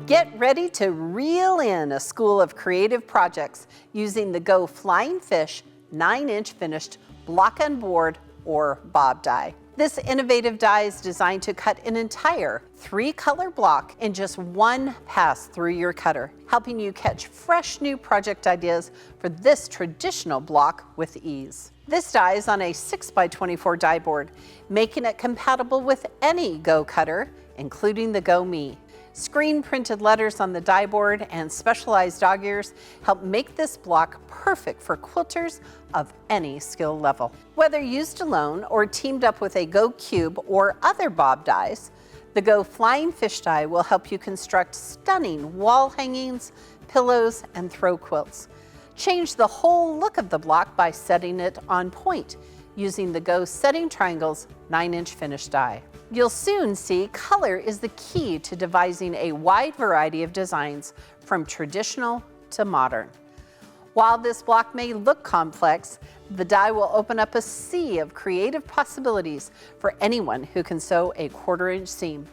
Get ready to reel in a school of creative projects using the Go Flying Fish 9-inch finished block and board or bob die. This innovative die is designed to cut an entire 3-color block in just one pass through your cutter, helping you catch fresh new project ideas for this traditional block with ease. This die is on a 6x24 die board, making it compatible with any Go cutter, including the Go Me. Screen printed letters on the die board and specialized dog ears help make this block perfect for quilters of any skill level. Whether used alone or teamed up with a Go Cube or other bob dies, the Go Flying Fish die will help you construct stunning wall hangings, pillows, and throw quilts. Change the whole look of the block by setting it on point using the Go Setting Triangles 9-inch finish die. You'll soon see color is the key to devising a wide variety of designs from traditional to modern. While this block may look complex, the die will open up a sea of creative possibilities for anyone who can sew a 1/4-inch seam.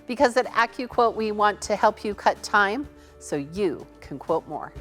Because at AccuQuilt, we want to help you cut time so you can quilt more.